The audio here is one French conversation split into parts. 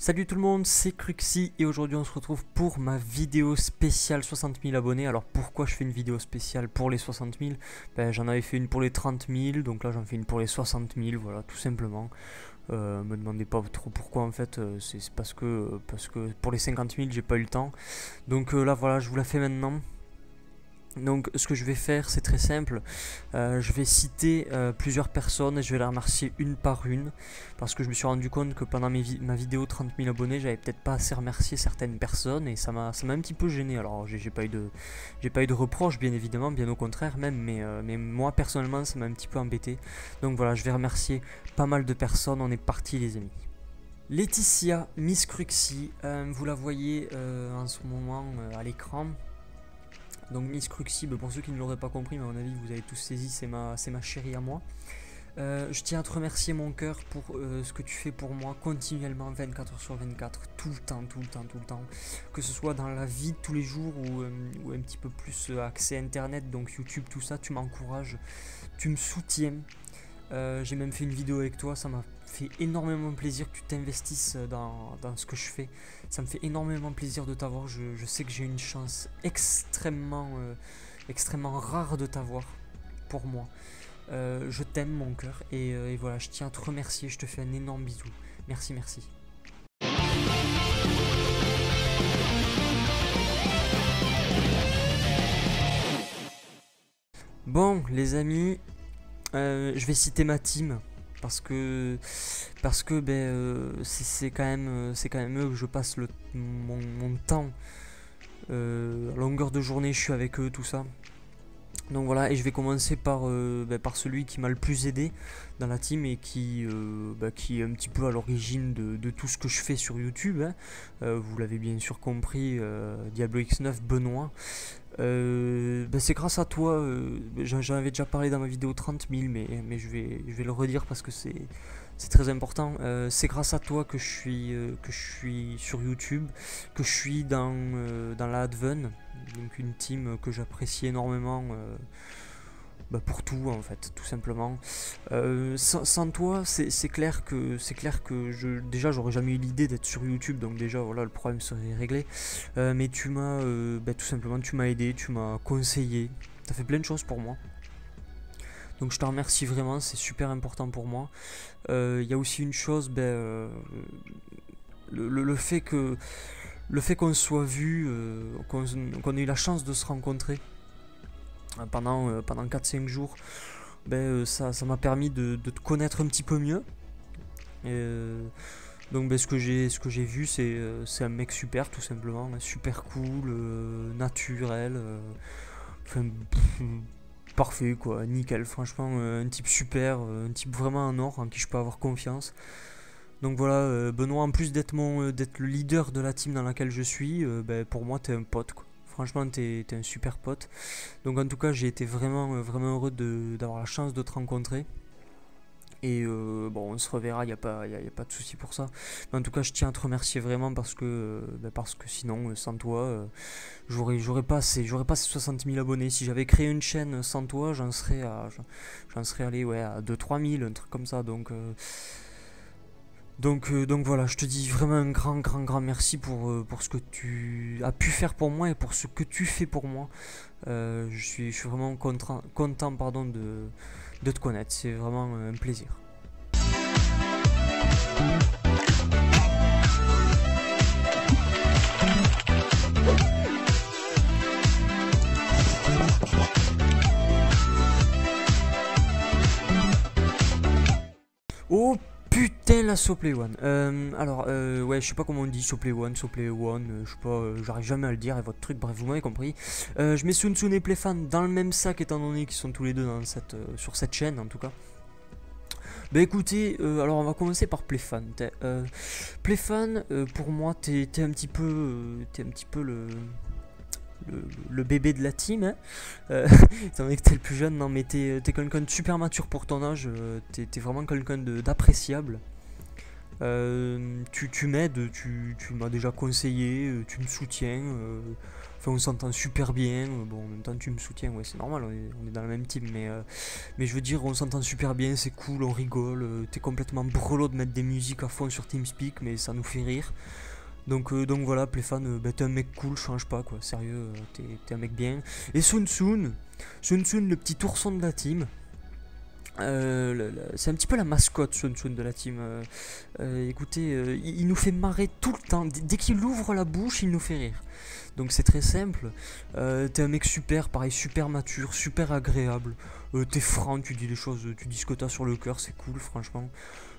Salut tout le monde, c'est Cruxy et aujourd'hui on se retrouve pour ma vidéo spéciale 60 000 abonnés. Alors pourquoi je fais une vidéo spéciale pour les 60 000? J'en avais fait une pour les 30 000, donc là j'en fais une pour les 60 000, voilà tout simplement. Me demandez pas trop pourquoi en fait, c'est parce que pour les 50 000 j'ai pas eu le temps. Donc là voilà, je vous la fais maintenant. Donc ce que je vais faire c'est très simple, je vais citer plusieurs personnes et je vais les remercier une par une parce que je me suis rendu compte que pendant ma vidéo 30 000 abonnés j'avais peut-être pas assez remercié certaines personnes et ça m'a un petit peu gêné. Alors j'ai pas eu de reproches bien évidemment, bien au contraire même, mais moi personnellement ça m'a un petit peu embêté. Donc voilà, je vais remercier pas mal de personnes, on est parti les amis. Laetitia, Miss Cruxy, vous la voyez en ce moment à l'écran. Donc Miss Cruxy, pour ceux qui ne l'auraient pas compris, mais à mon avis vous avez tous saisi, c'est ma chérie à moi. Je tiens à te remercier mon cœur pour ce que tu fais pour moi continuellement 24 heures sur 24, tout le temps, que ce soit dans la vie de tous les jours ou un petit peu plus accès internet, donc YouTube, tout ça, tu m'encourages, tu me soutiens. J'ai même fait une vidéo avec toi, ça m'a fait énormément plaisir que tu t'investisses dans ce que je fais. Ça me fait énormément plaisir de t'avoir. Je sais que j'ai une chance extrêmement rare de t'avoir pour moi. Je t'aime mon cœur et voilà, je tiens à te remercier, je te fais un énorme bisou. Merci, merci. Bon les amis, je vais citer ma team parce que c'est quand même eux que je passe mon temps à longueur de journée, je suis avec eux, tout ça. Donc voilà, et je vais commencer par celui qui m'a le plus aidé dans la team et qui est un petit peu à l'origine de tout ce que je fais sur YouTube, hein. Vous l'avez bien sûr compris, Diablo X9, Benoît. C'est grâce à toi, j'en avais déjà parlé dans ma vidéo 30 000, mais je vais le redire parce que c'est très important. C'est grâce à toi que je suis sur YouTube, que je suis dans la Adven, donc une team que j'apprécie énormément pour tout en fait, tout simplement. Sans toi, c'est clair que déjà j'aurais jamais eu l'idée d'être sur YouTube, donc déjà voilà, le problème serait réglé. Mais tu m'as tout simplement, tu m'as aidé, tu m'as conseillé, tu as fait plein de choses pour moi. Donc je te remercie vraiment, c'est super important pour moi. Il y a aussi une chose, le fait qu'on se soit vu, qu'on ait eu la chance de se rencontrer pendant 4-5 jours, ça m'a permis de te connaître un petit peu mieux. Donc ce que j'ai vu, c'est un mec super, tout simplement, super cool, naturel, parfait quoi, nickel, franchement, un type super, un type vraiment en or en qui je peux avoir confiance. Donc voilà, Benoît, en plus d'être le leader de la team dans laquelle je suis, pour moi t'es un pote quoi. Franchement t'es un super pote. Donc en tout cas j'ai été vraiment heureux d'avoir la chance de te rencontrer. Et on se reverra, il n'y a pas de souci pour ça. Mais en tout cas je tiens à te remercier vraiment parce que sinon sans toi j'aurais pas ces 60 000 abonnés. Si j'avais créé une chaîne sans toi j'en serais allé à 2-3 000, un truc comme ça. Donc voilà, je te dis vraiment un grand merci pour ce que tu as pu faire pour moi et pour ce que tu fais pour moi. Je suis vraiment content de te connaître, c'est vraiment un plaisir. Oh putain, la Soplay One. Ouais, je sais pas comment on dit Soplay One, je sais pas, j'arrive jamais à le dire et votre truc, bref, vous m'avez compris. Je mets Sun et Playfan dans le même sac étant donné qu'ils sont tous les deux sur cette chaîne en tout cas. Écoutez, alors on va commencer par Playfan. Playfan, pour moi, t'es un petit peu le bébé de la team, hein. Étant donné que t'es le plus jeune, non mais t'es quelqu'un de super mature pour ton âge, t'es vraiment quelqu'un d'appréciable. Tu m'aides, tu m'as déjà conseillé, tu me soutiens. Enfin, on s'entend super bien. Bon, en même temps, tu me soutiens, ouais, c'est normal, on est dans la même team. Mais je veux dire, on s'entend super bien, c'est cool, on rigole. T'es complètement brelot de mettre des musiques à fond sur TeamSpeak, mais ça nous fait rire. Donc voilà, Pléphane, bah, t'es un mec cool, change pas quoi, sérieux, t'es un mec bien. Et Sun Sun, le petit ourson de la team. C'est un petit peu la mascotte Sun Sun de la team. Écoutez, il nous fait marrer tout le temps. Dès qu'il ouvre la bouche, il nous fait rire. Donc c'est très simple. T'es un mec super, pareil, super mature, super agréable. T'es franc, tu dis les choses, tu dis ce que t'as sur le cœur, c'est cool, franchement.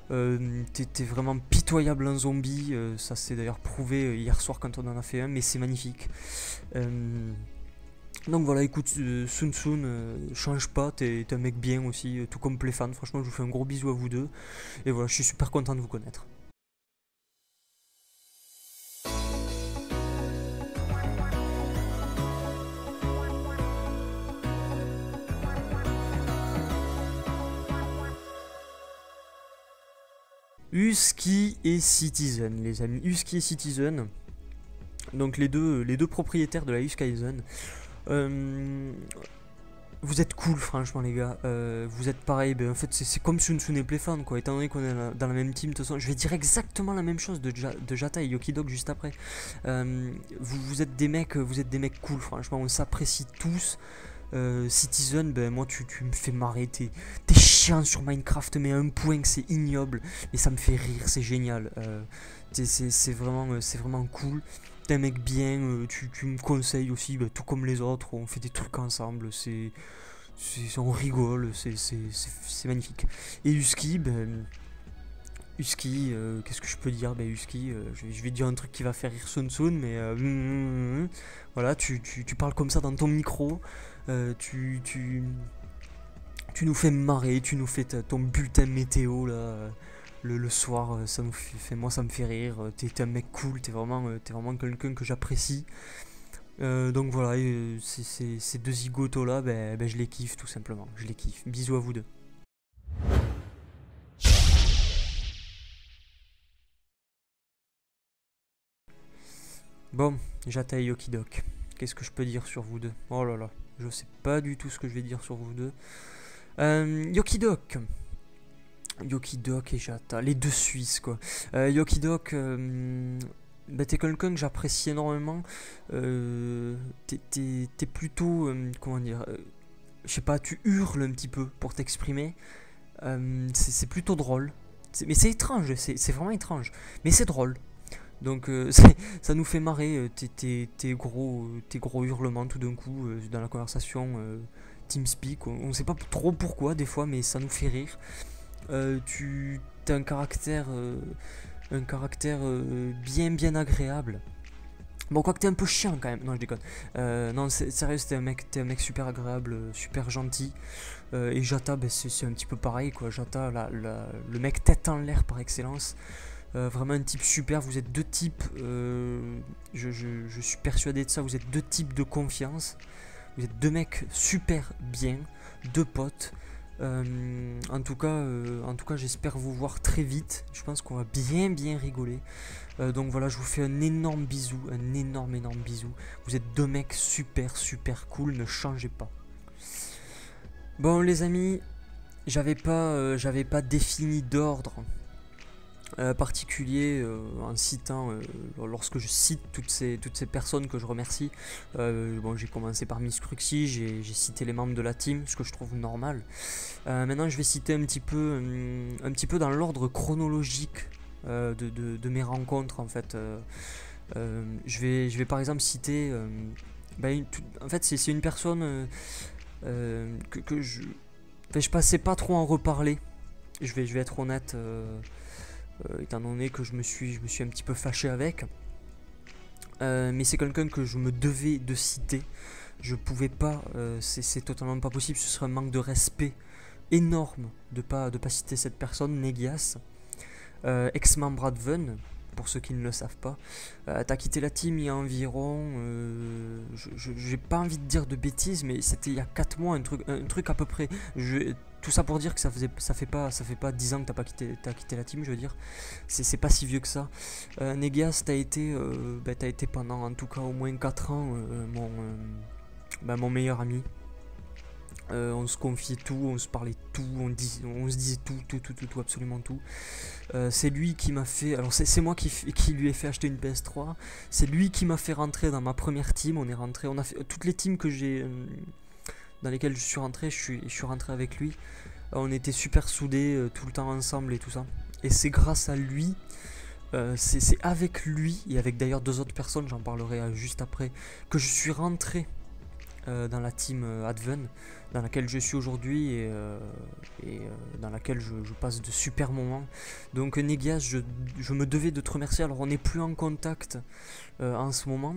T'es vraiment pitoyable en zombie. Ça s'est d'ailleurs prouvé hier soir quand on en a fait un, mais c'est magnifique. Donc voilà, écoute, Sun Sun, change pas, t'es un mec bien aussi, tout comme Pléphane. Franchement, je vous fais un gros bisou à vous deux. Et voilà, je suis super content de vous connaître. Husky et Citizen, les amis. Husky et Citizen, donc les deux propriétaires de la Huskaizen. Vous êtes cool, franchement, les gars. Vous êtes pareil. Ben, en fait, c'est comme Sun Sun et Pléphane, quoi. Étant donné qu'on est dans la même team, de toute façon, je vais dire exactement la même chose de Jata et Yokidog juste après. Vous êtes des mecs cool, franchement. On s'apprécie tous. Citizen, ben moi tu me fais marrer, t'es chiant sur Minecraft mais à un point que c'est ignoble, mais ça me fait rire, c'est génial. C'est vraiment cool. T'es un mec bien, tu me conseilles aussi, ben, tout comme les autres, on fait des trucs ensemble, on rigole, c'est magnifique. Et Husky, ben, Husky, qu'est-ce que je peux dire? Ben Husky, je vais dire un truc qui va faire rire Sun Sun, mais voilà, tu parles comme ça dans ton micro. Tu nous fais marrer, tu nous fais ton bulletin météo là, le soir, moi ça me fait rire, t'es un mec cool, t'es vraiment quelqu'un que j'apprécie. Donc voilà, ces deux zigotos là, ben, je les kiffe tout simplement, je les kiffe. Bisous à vous deux. Bon, Jata et Yokidok, qu'est-ce que je peux dire sur vous deux? Oh là là, je sais pas du tout ce que je vais dire sur vous deux. Yokidok et Jata, les deux Suisses quoi. Yokidok, bah, t'es quelqu'un que j'apprécie énormément. T'es plutôt, comment dire, je sais pas, tu hurles un petit peu pour t'exprimer. C'est plutôt drôle. Mais c'est étrange, c'est vraiment étrange. Mais c'est drôle. Donc ça nous fait marrer, tes gros hurlements tout d'un coup dans la conversation TeamSpeak. On sait pas trop pourquoi des fois, mais ça nous fait rire. Tu as un caractère bien agréable. Bon, quoique t'es un peu chiant quand même. Non, je déconne. Non, sérieux, t'es un mec super agréable, super gentil. Et Jata, ben, c'est un petit peu pareil quoi. Jata, le mec tête en l'air par excellence. Vraiment un type super, vous êtes deux types, je suis persuadé de ça, vous êtes deux types de confiance, vous êtes deux mecs super bien, deux potes. En tout cas j'espère vous voir très vite, je pense qu'on va bien rigoler. Donc voilà, je vous fais un énorme bisou, un énorme bisou. Vous êtes deux mecs super cool, ne changez pas. Bon les amis, j'avais pas défini d'ordre particulier en citant, lorsque je cite toutes ces personnes que je remercie. Bon, j'ai commencé par Miss Cruxy, j'ai cité les membres de la team, ce que je trouve normal. Maintenant je vais citer un petit peu dans l'ordre chronologique de mes rencontres en fait. Je vais par exemple citer en fait c'est une personne que je passais pas trop en reparler. Je vais être honnête, étant donné que je me suis un petit peu fâché avec. Mais c'est quelqu'un que je me devais de citer. Je pouvais pas, c'est totalement pas possible, ce serait un manque de respect énorme de pas citer cette personne, Negias, ex-membre Adven, pour ceux qui ne le savent pas. T'as quitté la team il y a environ, j'ai pas envie de dire de bêtises, mais c'était il y a 4 mois, un truc à peu près. tout ça pour dire que ça fait pas 10 ans que t'as quitté la team, je veux dire. C'est pas si vieux que ça. Negias, t'as été pendant en tout cas au moins 4 ans mon meilleur ami. On se confiait tout, on se parlait tout, on se disait tout, absolument tout. C'est lui qui m'a fait, alors c'est moi qui lui ai fait acheter une PS3. C'est lui qui m'a fait rentrer dans ma première team. On a fait toutes les teams que j'ai, dans lesquelles je suis rentré, je suis rentré avec lui. On était super soudés, tout le temps ensemble et tout ça. Et c'est grâce à lui, c'est avec lui et avec d'ailleurs 2 autres personnes, j'en parlerai juste après, que je suis rentré dans la team Adven, dans laquelle je suis aujourd'hui et dans laquelle je passe de super moments. Donc Negias, je me devais de te remercier. Alors on n'est plus en contact en ce moment.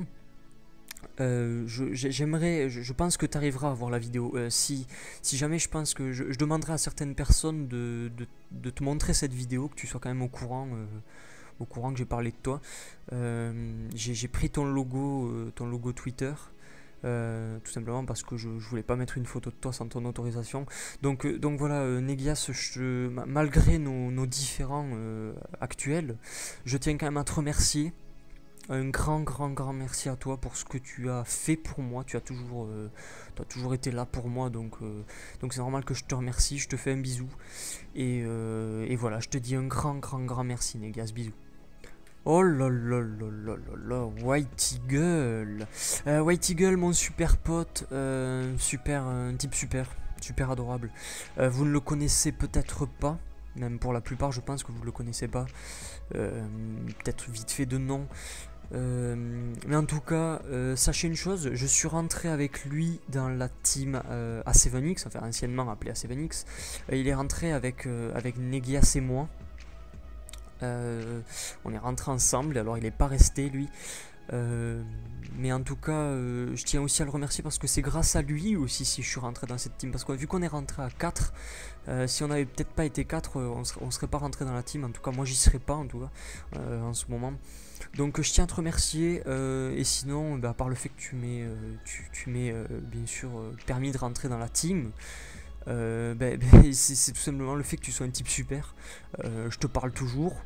Je pense que tu arriveras à voir la vidéo. Si jamais, je pense que je demanderai à certaines personnes de te montrer cette vidéo, que tu sois quand même au courant que j'ai parlé de toi. J'ai pris ton logo Twitter. Tout simplement parce que je voulais pas mettre une photo de toi sans ton autorisation. Donc voilà, Negias, malgré nos différends actuels, je tiens quand même à te remercier. Un grand merci à toi pour ce que tu as fait pour moi. Tu as toujours été là pour moi, donc c'est normal que je te remercie. Je te fais un bisou et voilà, je te dis un grand merci Negias, bisous. Oh là là là là là là, White Eagle. White Eagle, mon super pote, un type super adorable. Vous ne le connaissez peut-être pas, même pour la plupart, je pense que vous ne le connaissez pas. Peut-être vite fait de nom. Mais en tout cas, sachez une chose, je suis rentré avec lui dans la team A7X, enfin anciennement appelée A7X. Il est rentré avec Negias et moi. On est rentré ensemble, alors il n'est pas resté lui. Mais en tout cas, je tiens aussi à le remercier parce que c'est grâce à lui aussi si je suis rentré dans cette team. Parce que vu qu'on est rentré à 4, si on n'avait peut-être pas été 4, on serait pas rentré dans la team. En tout cas, moi j'y serais pas en tout cas en ce moment. Donc je tiens à te remercier. Et sinon, à part le fait que tu m'aies bien sûr permis de rentrer dans la team. C'est tout simplement le fait que tu sois un type super. Je te parle toujours.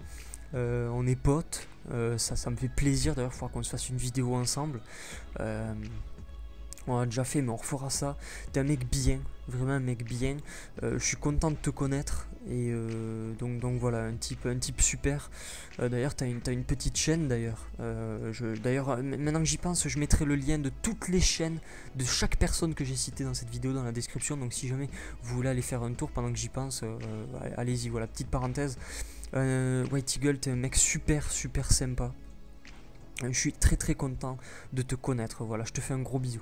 On est potes. Ça me fait plaisir. D'ailleurs, il faudra qu'on se fasse une vidéo ensemble. On a déjà fait, mais on refera ça. T'es un mec bien, vraiment un mec bien. Je suis content de te connaître. Et donc voilà, un type super. D'ailleurs, t'as une petite chaîne d'ailleurs. D'ailleurs, maintenant que j'y pense, je mettrai le lien de toutes les chaînes de chaque personne que j'ai citée dans cette vidéo dans la description. Donc si jamais vous voulez aller faire un tour pendant que j'y pense, allez-y, voilà, petite parenthèse. White Eagle, t'es un mec super sympa. Je suis très content de te connaître. Voilà, je te fais un gros bisou.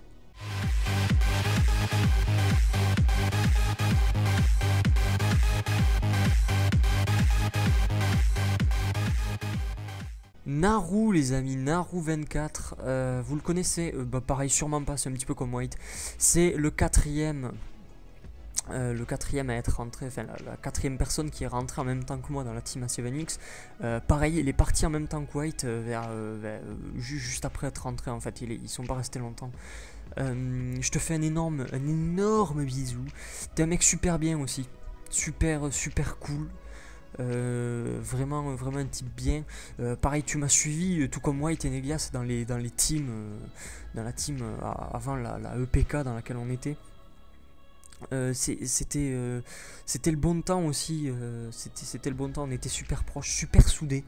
Naru les amis, Naru 24, vous le connaissez, pareil sûrement pas, c'est un petit peu comme White. C'est le quatrième à être rentré, enfin la quatrième personne qui est rentrée en même temps que moi dans la team A7X. Pareil, il est parti en même temps que White, juste après être rentré en fait, ils sont pas restés longtemps. Je te fais un énorme bisou. T'es un mec super bien aussi, super cool. Vraiment un type bien. Pareil, tu m'as suivi tout comme White et Negias dans les teams, dans la team avant la EPK dans laquelle on était. C'était le bon temps aussi. C'était le bon temps. On était super proches, super soudés.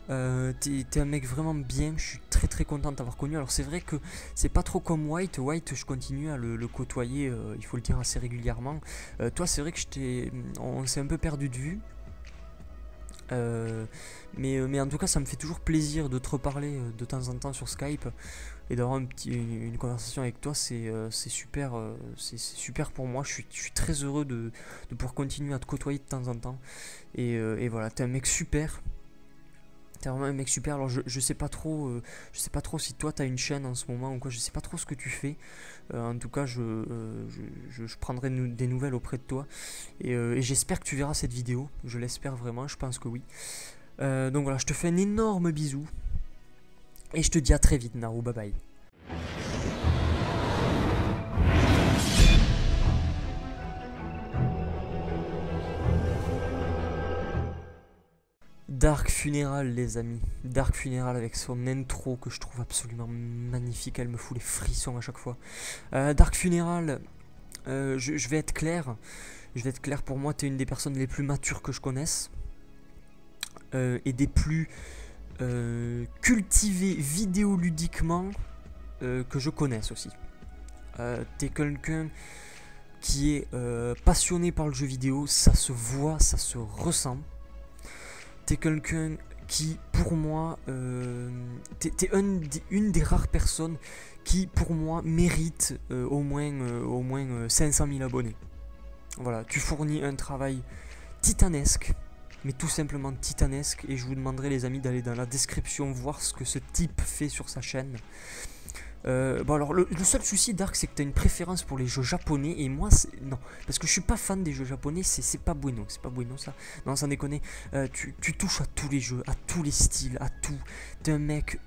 T'es un mec vraiment bien. Je suis très content de t'avoir connu. Alors c'est vrai que c'est pas trop comme White. White, je continue à le côtoyer, il faut le dire, assez régulièrement. Toi, c'est vrai que on s'est un peu perdu de vue. Mais en tout cas, ça me fait toujours plaisir de te reparler de temps en temps sur Skype et d'avoir une conversation avec toi. C'est super, c'est super pour moi. Je suis très heureux de pouvoir continuer à te côtoyer de temps en temps. Et voilà, t'es un mec super. T'es vraiment un mec super. Alors je sais pas trop si toi t'as une chaîne en ce moment ou quoi. Je sais pas trop ce que tu fais. En tout cas, je prendrai des nouvelles auprès de toi. Et j'espère que tu verras cette vidéo. Je l'espère vraiment. Je pense que oui. Donc voilà, je te fais un énorme bisou. Et je te dis à très vite, Naru. Bye bye. Dark Funeral, les amis. Dark Funeral avec son intro que je trouve absolument magnifique. Elle me fout les frissons à chaque fois. Dark Funeral, je vais être clair. Je vais être clair, pour moi, tu es une des personnes les plus matures que je connaisse. Et des plus cultivées vidéoludiquement que je connaisse aussi. Tu es quelqu'un qui est passionné par le jeu vidéo. Ça se voit, ça se ressent. T'es quelqu'un qui, pour moi, t'es une des rares personnes qui, pour moi, mérite au moins 500 000 abonnés. Voilà, tu fournis un travail titanesque, mais tout simplement titanesque, et je vous demanderai, les amis, d'aller dans la description voir ce que ce type fait sur sa chaîne. Bon alors le seul souci, Dark, c'est que tu as une préférence pour les jeux japonais, et moi non, parce que je suis pas fan des jeux japonais. C'est pas bueno, ça, non, sans déconner. Tu touches à tous les jeux, à tous les styles, à tout. T'es un mec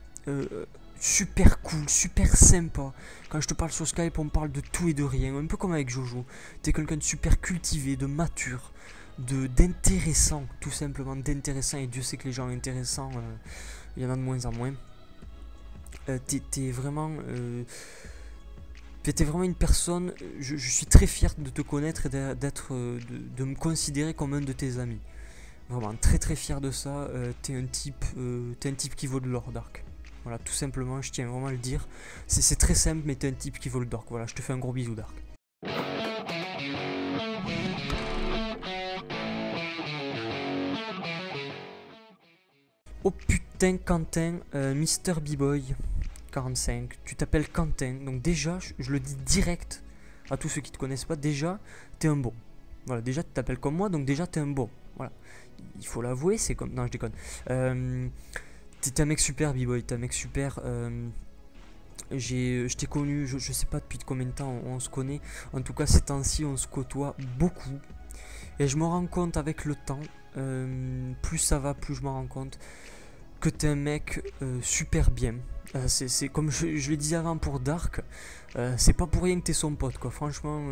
super cool, super sympa. Quand je te parle sur Skype, on parle de tout et de rien, un peu comme avec Jojo. T'es quelqu'un de super cultivé, de mature, d'intéressant, tout simplement d'intéressant, et Dieu sait que les gens intéressants, il y en a de moins en moins. T'es vraiment une personne, je suis très fier de te connaître et de me considérer comme un de tes amis. Vraiment très très fier de ça. T'es un type qui vaut de l'or, Dark. Voilà, tout simplement, je tiens vraiment à le dire. C'est très simple, mais t'es un type qui vaut le Dark. Voilà, je te fais un gros bisou, Dark. Oh putain, Quentin, Mister B-Boy 45, tu t'appelles Quentin, donc déjà, je le dis direct à tous ceux qui te connaissent pas, déjà, t'es un bon. Voilà, déjà, tu t'appelles comme moi, donc déjà, t'es un bon. Voilà, il faut l'avouer, c'est comme... Non, je déconne. T'es un mec super, B-Boy, t'es un mec super... je t'ai connu, je sais pas depuis combien de temps on se connaît, en tout cas, ces temps-ci, on se côtoie beaucoup. Et je me rends compte avec le temps, plus ça va, plus je m'en rends compte, que t'es un mec super bien. C'est comme je le disais avant pour Dark, c'est pas pour rien que t'es son pote, quoi. Franchement,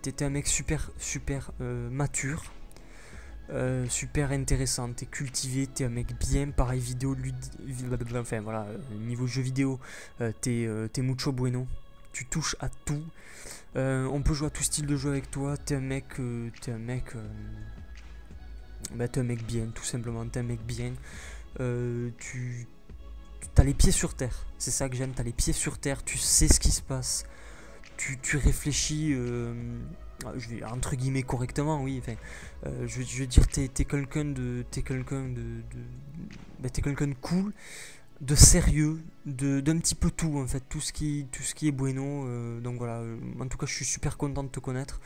t'es un mec super mature, super intéressant, t'es cultivé, t'es un mec bien, pareil vidéo, enfin voilà, niveau jeu vidéo, t'es mucho bueno, tu touches à tout, on peut jouer à tout style de jeu avec toi, t'es un mec bien, tout simplement, t'es un mec bien, t'as les pieds sur terre, c'est ça que j'aime, t'as les pieds sur terre, tu sais ce qui se passe, tu réfléchis, je vais entre guillemets correctement, oui, enfin, je veux dire, t'es quelqu'un de cool, de sérieux, d'un petit peu tout en fait, tout ce qui est bueno, donc voilà, en tout cas je suis super content de te connaître.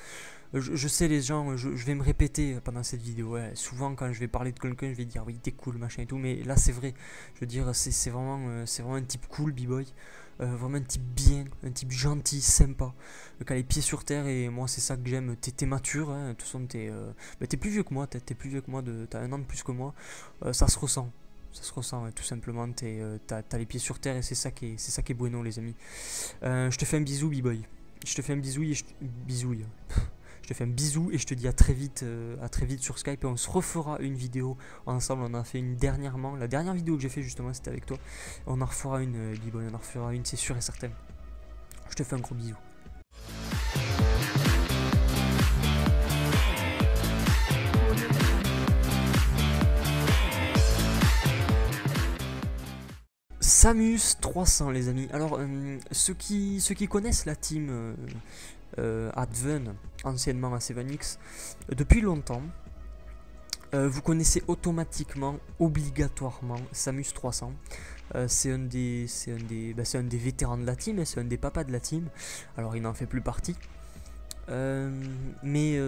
Je sais, les gens, je vais me répéter pendant cette vidéo, ouais. Souvent quand je vais parler de quelqu'un, je vais dire oui, t'es cool, machin et tout, mais là c'est vrai, je veux dire, c'est vraiment un type cool, B-Boy, vraiment un type bien, un type gentil, sympa, qui a les pieds sur terre, et moi c'est ça que j'aime. T'es mature, hein, de toute façon t'es plus vieux que moi, t'es plus vieux que moi, t'as 1 an de plus que moi, ça se ressent. Ça se ressent, ouais, tout simplement, t'as les pieds sur terre, et c'est ça qui est bueno, les amis. Je te fais un bisou, B-Boy. Je te fais un bisou et je te fais un bisou et je te dis à très vite sur Skype, et on se refera une vidéo ensemble. On en a fait une dernièrement, la dernière vidéo que j'ai fait justement c'était avec toi. On en refera une, B-Boy, on en refera une, c'est sûr et certain. Je te fais un gros bisou. Samus 300, les amis. Alors ceux qui connaissent la team Adven, anciennement A7X, depuis longtemps, vous connaissez automatiquement, obligatoirement, Samus 300. C'est un des vétérans de la team, c'est un des papas de la team. Alors il n'en fait plus partie, mais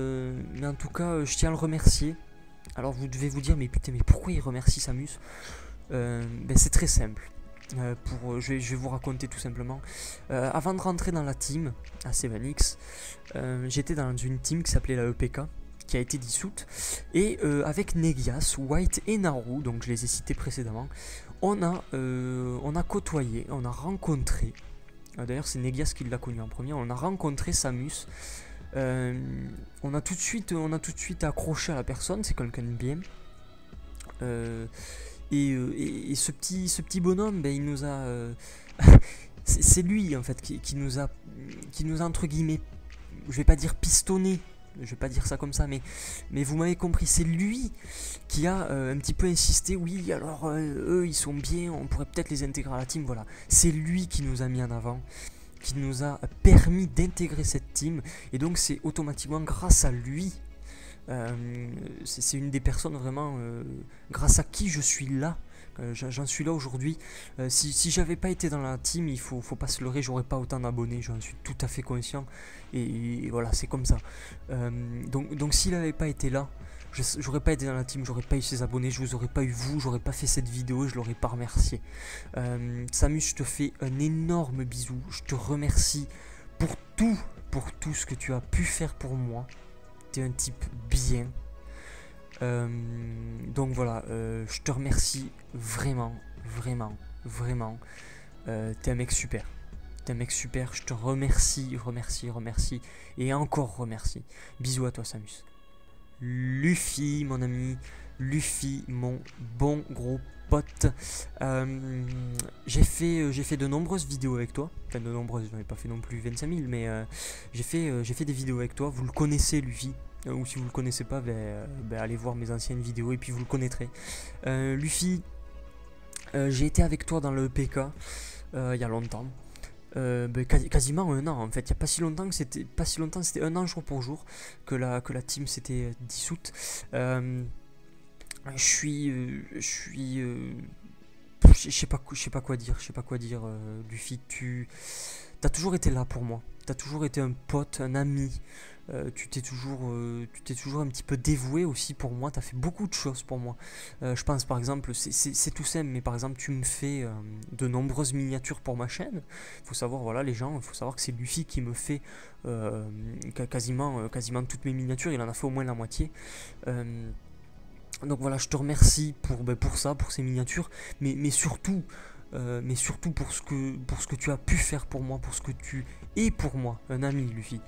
en tout cas, je tiens à le remercier. Alors vous devez vous dire, mais putain, mais pourquoi il remercie Samus? C'est très simple. Je vais vous raconter tout simplement. Avant de rentrer dans la team A7X, j'étais dans une team qui s'appelait la EPK, qui a été dissoute, et avec Negias, White et Naru, donc je les ai cités précédemment, on a côtoyé, on a rencontré, d'ailleurs c'est Negias qui l'a connu en premier, on a rencontré Samus. On a tout de suite accroché à la personne, c'est quelqu'un de bien. Et ce petit bonhomme, ben, il nous a... c'est lui en fait qui nous a entre guillemets, je vais pas dire pistonné, je vais pas dire ça comme ça, mais vous m'avez compris, c'est lui qui a un petit peu insisté, oui alors eux ils sont bien, on pourrait peut-être les intégrer à la team, voilà. C'est lui qui nous a mis en avant, qui nous a permis d'intégrer cette team, et donc c'est automatiquement grâce à lui, c'est une des personnes vraiment grâce à qui je suis là. J'en suis là aujourd'hui. Si j'avais pas été dans la team, il faut pas se leurrer, j'aurais pas autant d'abonnés, j'en suis tout à fait conscient. Et voilà, c'est comme ça. Donc s'il avait pas été là, j'aurais pas été dans la team, j'aurais pas eu ces abonnés, je vous aurais pas eu vous, j'aurais pas fait cette vidéo, je l'aurais pas remercié. Samus, je te fais un énorme bisou, je te remercie pour tout ce que tu as pu faire pour moi. T'es un type bien. Donc voilà, je te remercie vraiment. T'es un mec super. Je te remercie. Et encore remercie. Bisous à toi, Samus. Luffy, mon ami. Luffy, mon bon gros pote. J'ai fait de nombreuses vidéos avec toi. Enfin, de nombreuses, j'en ai pas fait non plus 25 000, mais j'ai fait des vidéos avec toi. Vous le connaissez, Luffy. Ou si vous le connaissez pas, allez voir mes anciennes vidéos et puis vous le connaîtrez. Luffy, j'ai été avec toi dans le PK il y a longtemps. Quasiment un an en fait. Il n'y a pas si longtemps que c'était un an jour pour jour que la team s'était dissoute. Je sais pas quoi dire. Luffy, tu as toujours été là pour moi. Tu as toujours été un pote, un ami. Tu t'es toujours un petit peu dévoué aussi pour moi, tu as fait beaucoup de choses pour moi. Je pense par exemple, c'est tout simple, mais par exemple tu me fais de nombreuses miniatures pour ma chaîne. Il faut savoir, voilà les gens, il faut savoir que c'est Luffy qui me fait quasiment toutes mes miniatures, il en a fait au moins la moitié. Donc voilà, je te remercie pour ça, pour ces miniatures, mais surtout pour ce que tu as pu faire pour moi, pour ce que tu es pour moi, un ami Luffy.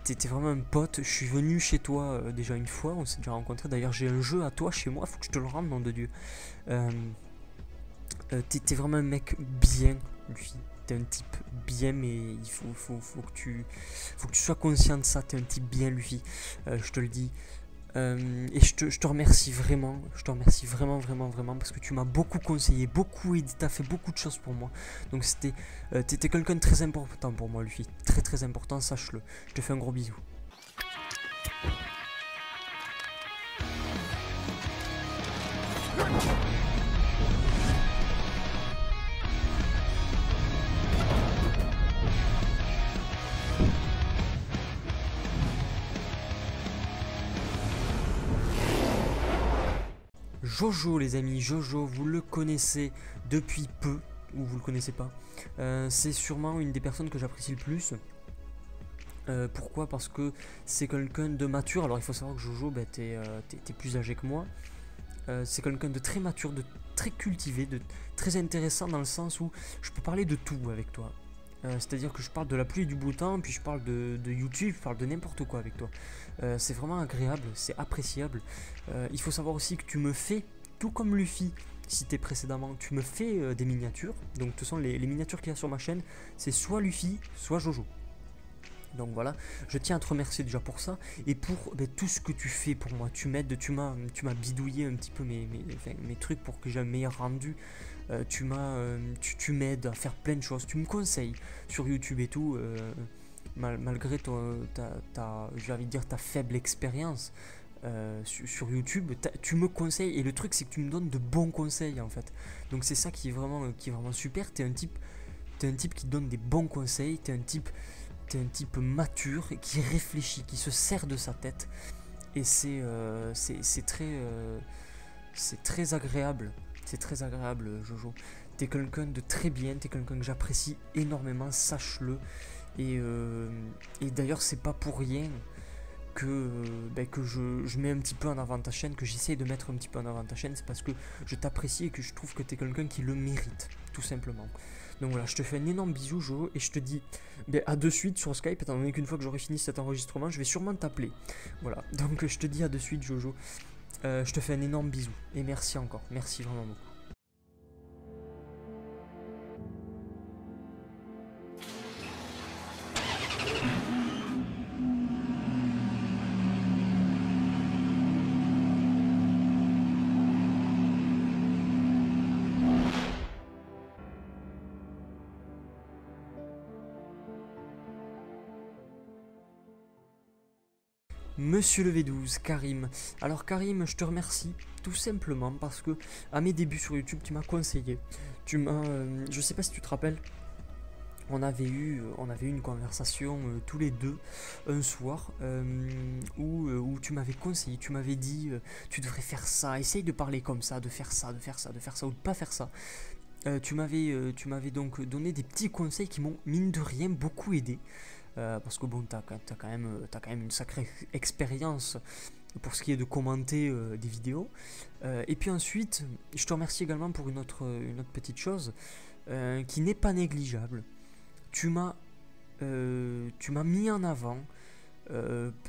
T'étais vraiment un pote, je suis venu chez toi déjà une fois, on s'est déjà rencontré, d'ailleurs j'ai un jeu à toi chez moi, faut que je te le rende, nom de Dieu. T'es vraiment un mec bien, Luffy, t'es un type bien, mais il faut que tu sois conscient de ça, t'es un type bien Luffy, je te le dis. Et je te remercie vraiment, vraiment, parce que tu m'as beaucoup conseillé, beaucoup aidé, t'as fait beaucoup de choses pour moi. Donc t'étais quelqu'un de très important pour moi, Luffy, très important, sache-le. Je te fais un gros bisou. Jojo les amis, Jojo, vous le connaissez depuis peu, ou vous le connaissez pas. C'est sûrement une des personnes que j'apprécie le plus. Pourquoi? Parce que c'est quelqu'un de mature. Alors il faut savoir que Jojo, t'es plus âgé que moi. C'est quelqu'un de très mature, de très cultivé, de très intéressant dans le sens où je peux parler de tout avec toi. C'est-à-dire que je parle de la pluie et du beau temps, puis je parle de YouTube, je parle de n'importe quoi avec toi. C'est vraiment agréable, c'est appréciable. Il faut savoir aussi que tu me fais, tout comme Luffy cité précédemment, tu me fais des miniatures. Donc ce sont les miniatures qu'il y a sur ma chaîne, c'est soit Luffy, soit Jojo. Donc voilà, je tiens à te remercier déjà pour ça et pour tout ce que tu fais pour moi. Tu m'aides, tu m'as bidouillé un petit peu mes trucs pour que j'ai un meilleur rendu. Tu m'aides à faire plein de choses, tu me conseilles sur YouTube et tout, malgré j'ai envie de dire ta faible expérience sur YouTube, tu me conseilles et le truc c'est que tu me donnes de bons conseils en fait. Donc c'est ça qui est vraiment super. T'es un type qui te donne des bons conseils, t'es un type mature et qui réfléchit, qui se sert de sa tête et c'est très agréable. C'est très agréable, Jojo. T'es quelqu'un de très bien, t'es quelqu'un que j'apprécie énormément, sache-le. Et d'ailleurs, c'est pas pour rien que je mets un petit peu en avant ta chaîne, que j'essaye de mettre un petit peu en avant ta chaîne. C'est parce que je t'apprécie et que je trouve que t'es quelqu'un qui le mérite, tout simplement. Donc voilà, je te fais un énorme bisou, Jojo, et je te dis à de suite sur Skype, étant donné qu'une fois que j'aurai fini cet enregistrement, je vais sûrement t'appeler. Voilà, donc je te dis à de suite, Jojo. Je te fais un énorme bisou et merci encore, merci vraiment beaucoup. Monsieur le V12, Karim. Alors Karim, je te remercie tout simplement parce que à mes débuts sur YouTube, tu m'as conseillé. Tu m'as, je sais pas si tu te rappelles, on avait eu une conversation tous les deux un soir où tu m'avais conseillé, tu m'avais dit tu devrais faire ça, essaye de parler comme ça, de faire ça, de faire ça, de faire ça ou de pas faire ça. Tu m'avais donc donné des petits conseils qui m'ont mine de rien beaucoup aidé. Parce que bon, t'as quand même une sacrée expérience pour ce qui est de commenter des vidéos. Et puis ensuite, je te remercie également pour une autre petite chose qui n'est pas négligeable. Tu m'as mis en avant,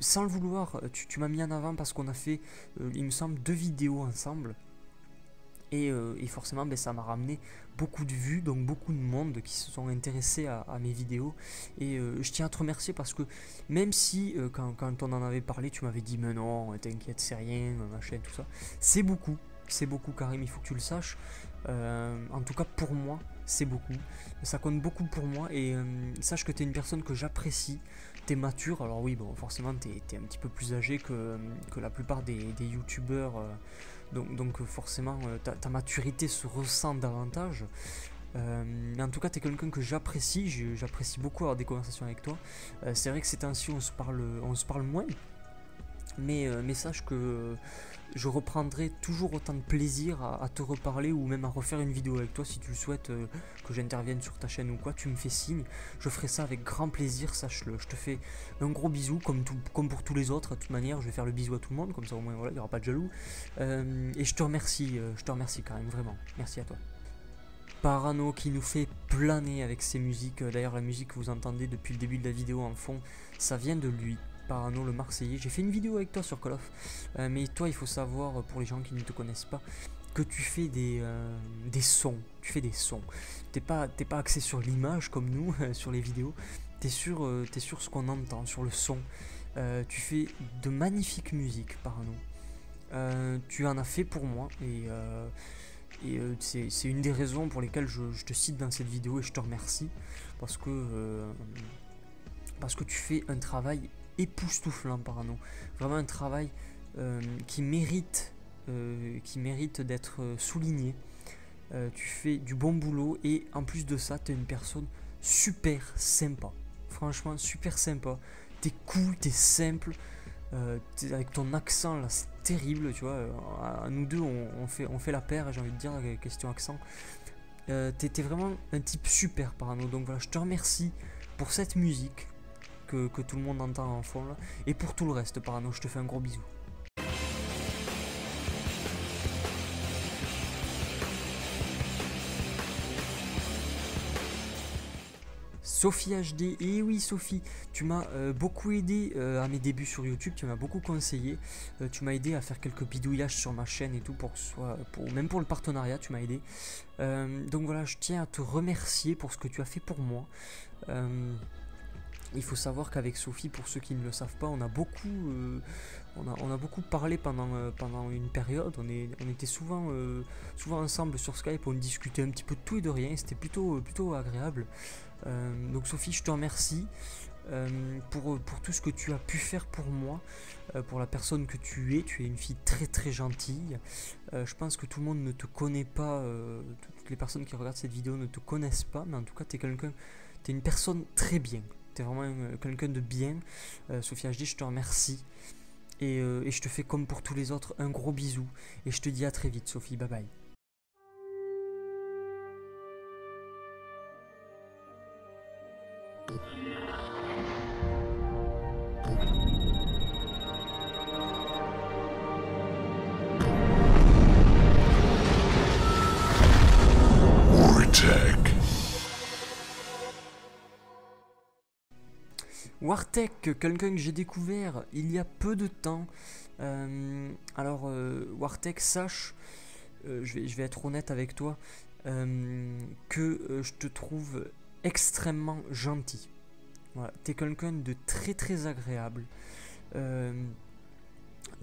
sans le vouloir, tu m'as mis en avant parce qu'on a fait, il me semble, 2 vidéos ensemble. Et forcément, ben, ça m'a ramené beaucoup de vues, donc beaucoup de monde qui se sont intéressés à mes vidéos. Et je tiens à te remercier parce que même si quand on en avait parlé, tu m'avais dit mais non, t'inquiète, c'est rien, machin, tout ça. C'est beaucoup Karim, il faut que tu le saches. En tout cas pour moi, c'est beaucoup. Ça compte beaucoup pour moi et sache que t'es une personne que j'apprécie. T'es mature, alors oui, bon, forcément t'es un petit peu plus âgé que la plupart des youtubeurs. Donc forcément ta maturité se ressent davantage. Mais en tout cas, tu es quelqu'un que j'apprécie, j'apprécie beaucoup avoir des conversations avec toi. C'est vrai que ces temps-ci on se parle moins. Mais sache que je reprendrai toujours autant de plaisir à te reparler ou même à refaire une vidéo avec toi si tu le souhaites, que j'intervienne sur ta chaîne ou quoi, tu me fais signe, je ferai ça avec grand plaisir, sache-le. Je te fais un gros bisou comme pour tous les autres, de toute manière je vais faire le bisou à tout le monde, comme ça au moins voilà, il n'y aura pas de jaloux. Et je te remercie quand même, vraiment, merci à toi. Parano qui nous fait planer avec ses musiques, d'ailleurs la musique que vous entendez depuis le début de la vidéo en fond, ça vient de lui. Parano le Marseillais. J'ai fait une vidéo avec toi sur Call of, mais toi il faut savoir, pour les gens qui ne te connaissent pas, que tu fais des sons, t'es pas axé sur l'image comme nous sur les vidéos, t'es sur ce qu'on entend, sur le son. Tu fais de magnifiques musiques, Parano. Tu en as fait pour moi et c'est une des raisons pour lesquelles je te cite dans cette vidéo et je te remercie parce que tu fais un travail époustouflant, Parano, vraiment un travail qui mérite d'être souligné. Tu fais du bon boulot et en plus de ça, tu es une personne super sympa, franchement super sympa. T'es cool, t'es simple, avec ton accent là, c'est terrible, tu vois. Nous deux, on fait la paire, j'ai envie de dire, question accent. T'es vraiment un type super, Parano. Donc voilà, je te remercie pour cette musique que tout le monde entend en fond là, et pour tout le reste, Parano, je te fais un gros bisou. Sophie HD, et oui Sophie, tu m'as beaucoup aidé à mes débuts sur YouTube, tu m'as beaucoup conseillé, tu m'as aidé à faire quelques bidouillages sur ma chaîne et tout, même pour le partenariat, tu m'as aidé. Donc voilà, je tiens à te remercier pour ce que tu as fait pour moi. Il faut savoir qu'avec Sophie, pour ceux qui ne le savent pas, on a beaucoup parlé pendant une période. On était souvent ensemble sur Skype, on discutait un petit peu de tout et de rien, c'était plutôt agréable. Donc Sophie, je te remercie pour tout ce que tu as pu faire pour moi, pour la personne que tu es une fille très très gentille. Je pense que tout le monde ne te connaît pas, toutes les personnes qui regardent cette vidéo ne te connaissent pas, mais en tout cas t'es une personne très bien. T'es vraiment quelqu'un de bien. Sophie HD, je te remercie. Et je te fais comme pour tous les autres un gros bisou. Et je te dis à très vite, Sophie. Bye bye. Wartech, quelqu'un que j'ai découvert il y a peu de temps, Wartex, sache, je vais être honnête avec toi, que je te trouve extrêmement gentil. Voilà, t'es quelqu'un de très très agréable.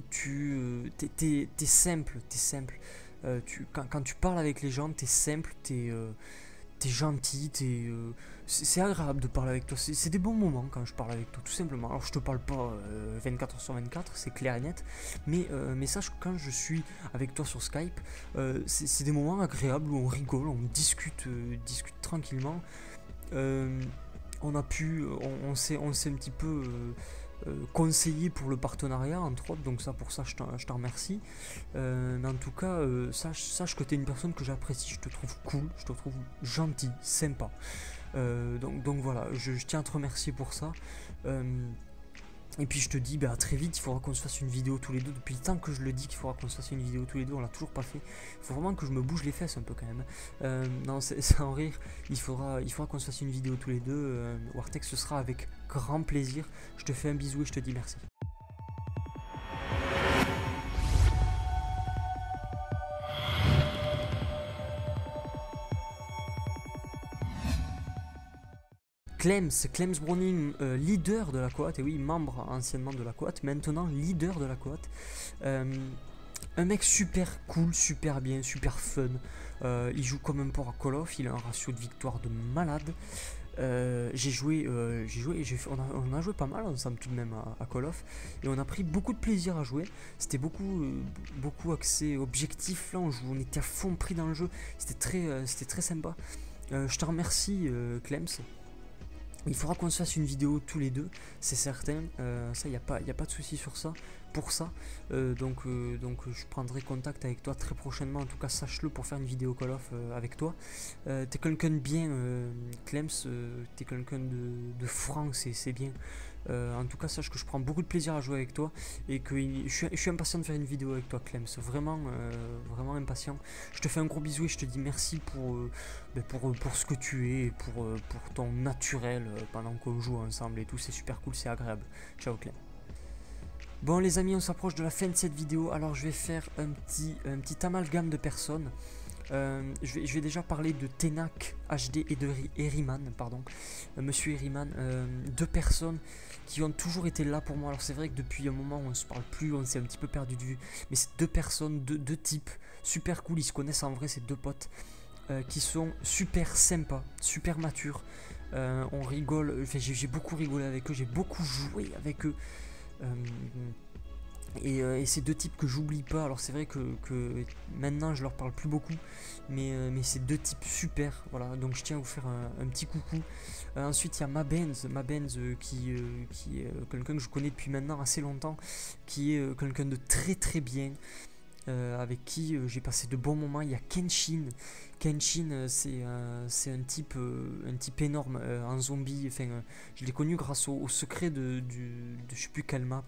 T'es simple, t'es simple. Quand tu parles avec les gens, t'es simple, t'es gentil, c'est agréable de parler avec toi. C'est des bons moments quand je parle avec toi, tout simplement. Alors je te parle pas 24 heures sur 24, c'est clair et net, mais sache que quand je suis avec toi sur Skype, c'est des moments agréables où on rigole, on discute tranquillement. On s'est un petit peu conseillé pour le partenariat, entre autres, donc pour ça je t'en remercie. Mais en tout cas, sache que tu es une personne que j'apprécie, je te trouve cool, je te trouve gentil, sympa. Donc voilà, je tiens à te remercier pour ça. Et puis je te dis à très vite, il faudra qu'on se fasse une vidéo tous les deux. Depuis le temps que je le dis qu'il faudra qu'on se fasse une vidéo tous les deux, on l'a toujours pas fait. Il faut vraiment que je me bouge les fesses un peu quand même. Non, c'est en rire, il faudra qu'on se fasse une vidéo tous les deux. Wartex, ce sera avec grand plaisir. Je te fais un bisou et je te dis merci. Clems Browning, leader de la cohorte, et oui, membre anciennement de la cohorte, maintenant leader de la cohorte. Un mec super cool, super bien, super fun. Il joue comme un port à Call of, il a un ratio de victoire de malade. On a joué pas mal ensemble tout de même à Call of, et on a pris beaucoup de plaisir à jouer. C'était beaucoup axé objectif, là on était à fond pris dans le jeu, c'était très sympa. Je te remercie Clems. Il faudra qu'on se fasse une vidéo tous les deux, c'est certain. Ça, il n'y a pas de souci sur ça. Pour ça, donc je prendrai contact avec toi très prochainement. En tout cas, sache-le, pour faire une vidéo Call of avec toi. T'es quelqu'un de bien, Clems. T'es quelqu'un de franc, c'est bien. En tout cas, sache que je prends beaucoup de plaisir à jouer avec toi et que je suis impatient de faire une vidéo avec toi, Clems. Vraiment impatient. Je te fais un gros bisou et je te dis merci pour ce que tu es et pour ton naturel pendant qu'on joue ensemble et tout. C'est super cool, c'est agréable. Ciao, Clem. Bon les amis, on s'approche de la fin de cette vidéo, alors je vais faire un petit amalgame de personnes. Je vais déjà parler de Tenak HD et de Eriman, pardon, Monsieur Eriman, deux personnes qui ont toujours été là pour moi. Alors c'est vrai que depuis un moment on se parle plus, on s'est un petit peu perdu de vue, mais c'est deux personnes, deux types super cool, ils se connaissent en vrai, ces deux potes, qui sont super sympas, super matures. On rigole, enfin, j'ai beaucoup rigolé avec eux, j'ai beaucoup joué avec eux. Et c'est deux types que j'oublie pas. Alors c'est vrai que maintenant je leur parle plus beaucoup, mais c'est deux types super. Voilà, donc je tiens à vous faire un petit coucou. Ensuite il y a Mabenz qui est quelqu'un que je connais depuis maintenant assez longtemps, qui est quelqu'un de très très bien. Avec qui j'ai passé de bons moments. Il y a Kenshin. Kenshin, c'est un type énorme en zombie. Enfin, je l'ai connu grâce au secret de je sais plus quelle map.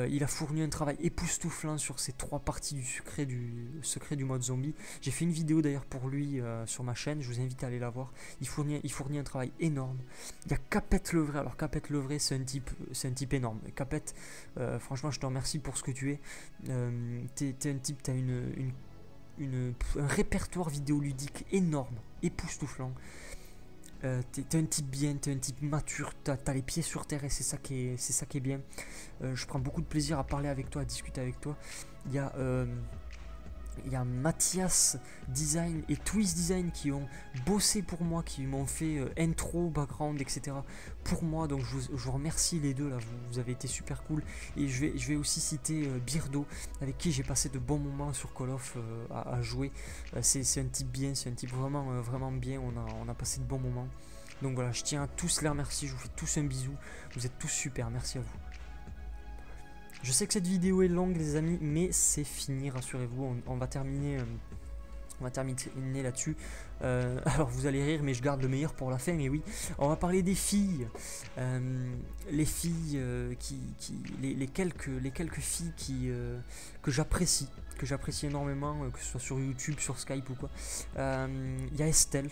Il a fourni un travail époustouflant sur ces trois parties du secret du mode zombie. J'ai fait une vidéo d'ailleurs pour lui sur ma chaîne. Je vous invite à aller la voir. Il fournit un travail énorme. Il y a Capet le vrai. Alors Capet le vrai, c'est un type énorme. Capet, franchement, je te remercie pour ce que tu es. T'es un type, t'as un répertoire vidéoludique énorme, époustouflant. T'es un type bien, t'es un type mature, t'as les pieds sur terre et c'est ça qui est bien. Je prends beaucoup de plaisir à parler avec toi, à discuter avec toi. Il y a Mathias Design et Twist Design qui ont bossé pour moi, qui m'ont fait intro, background, etc. pour moi. Donc je vous remercie les deux là, vous avez été super cool. Et je vais aussi citer Birdo, avec qui j'ai passé de bons moments sur Call of à jouer. C'est un type bien, c'est un type vraiment bien. On a passé de bons moments. Donc voilà, je tiens à tous les remercier, je vous fais tous un bisou. Vous êtes tous super, merci à vous. Je sais que cette vidéo est longue les amis, mais c'est fini, rassurez-vous, on va terminer là-dessus. Alors vous allez rire, mais je garde le meilleur pour la fin, mais oui, on va parler des filles. Les filles, les quelques filles que j'apprécie énormément, que ce soit sur YouTube, sur Skype ou quoi. Il y a Estelle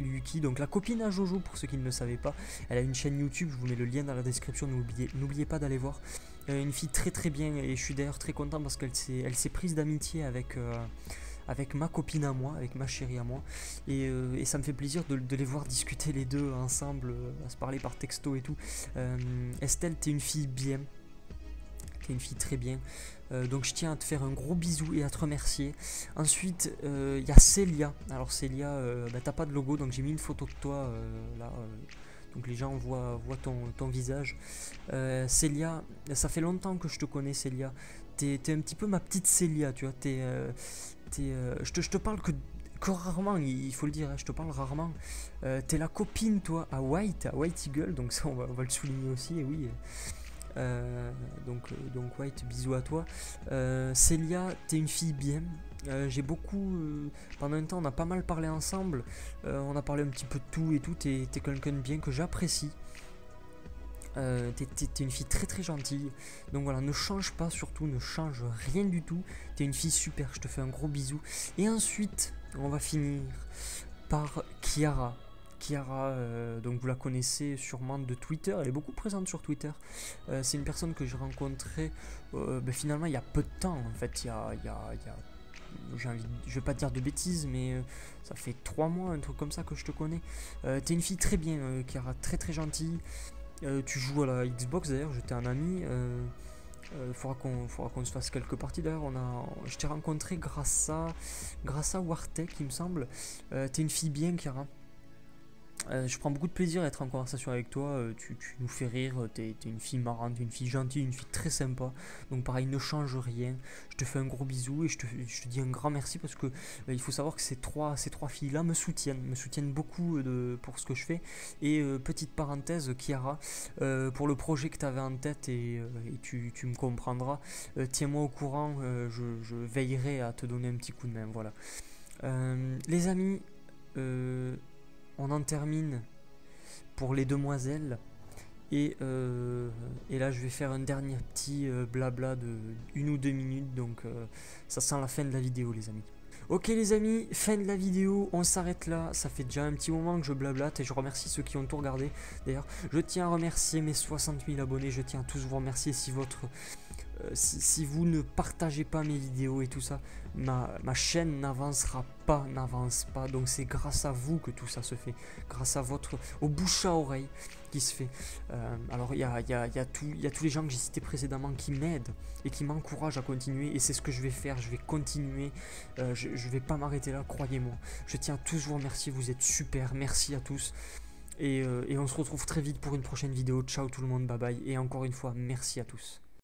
Yuki, donc la copine à Jojo pour ceux qui ne le savaient pas. Elle a une chaîne YouTube, je vous mets le lien dans la description, n'oubliez pas d'aller voir. une fille très très bien, et je suis d'ailleurs très content parce qu'elle s'est prise d'amitié avec ma copine à moi, avec ma chérie à moi, et ça me fait plaisir de les voir discuter les deux ensemble, à se parler par texto et tout. Estelle, t'es une fille bien, t'es une fille très bien, donc je tiens à te faire un gros bisou et à te remercier. Ensuite, il y a Célia. Alors Célia, bah, t'as pas de logo, donc j'ai mis une photo de toi là, donc les gens voient ton visage. Célia, ça fait longtemps que je te connais, Célia. T'es un petit peu ma petite Célia, tu vois. Je te parle que rarement, il faut le dire, hein, je te parle rarement. T'es la copine, toi, à White Eagle, donc ça on va le souligner aussi, et oui. Donc White, bisous à toi. Célia, t'es une fille bien. J'ai beaucoup, pendant un temps on a pas mal parlé ensemble, on a parlé un petit peu de tout et tout. T'es quelqu'un de bien que j'apprécie. T'es une fille très très gentille, donc voilà, ne change pas, surtout ne change rien du tout. T'es une fille super, je te fais un gros bisou. Et ensuite on va finir par Chiara. Chiara, donc vous la connaissez sûrement de Twitter, elle est beaucoup présente sur Twitter. C'est une personne que j'ai rencontrée finalement il y a peu de temps en fait. Je vais pas te dire de bêtises, mais ça fait 3 mois, un truc comme ça que je te connais. T'es une fille très bien, Chiara, très très gentille. Tu joues à la Xbox d'ailleurs, j'étais un ami. Faudra qu'on se fasse quelques parties d'ailleurs. Je t'ai rencontré grâce à Wartech, il me semble. T'es une fille bien, Chiara. Je prends beaucoup de plaisir à être en conversation avec toi, tu nous fais rire, t'es une fille marrante, une fille gentille, une fille très sympa. Donc pareil, ne change rien. Je te fais un gros bisou et je te dis un grand merci parce que il faut savoir que ces trois filles-là me soutiennent beaucoup pour ce que je fais. Et petite parenthèse, Chiara, pour le projet que tu avais en tête, et tu me comprendras, tiens-moi au courant, je veillerai à te donner un petit coup de main. Voilà. Les amis, on en termine pour les demoiselles, et là je vais faire un dernier petit blabla de 1 ou 2 minutes, donc ça sent la fin de la vidéo, les amis. Ok les amis, fin de la vidéo, on s'arrête là. Ça fait déjà un petit moment que je blablate et je remercie ceux qui ont tout regardé. D'ailleurs, je tiens à remercier mes 60 000 abonnés, je tiens à tous vous remercier. Si vous ne partagez pas mes vidéos et tout ça, ma chaîne n'avance pas. Donc c'est grâce à vous que tout ça se fait, grâce à au bouche à oreille qui se fait. Alors il y a tous les gens que j'ai cités précédemment qui m'aident et qui m'encouragent à continuer, et c'est ce que je vais faire. Je vais continuer, je vais pas m'arrêter là, croyez-moi. Je tiens à tous vous remercier, vous êtes super, merci à tous. Et on se retrouve très vite pour une prochaine vidéo. Ciao tout le monde, bye bye, et encore une fois merci à tous.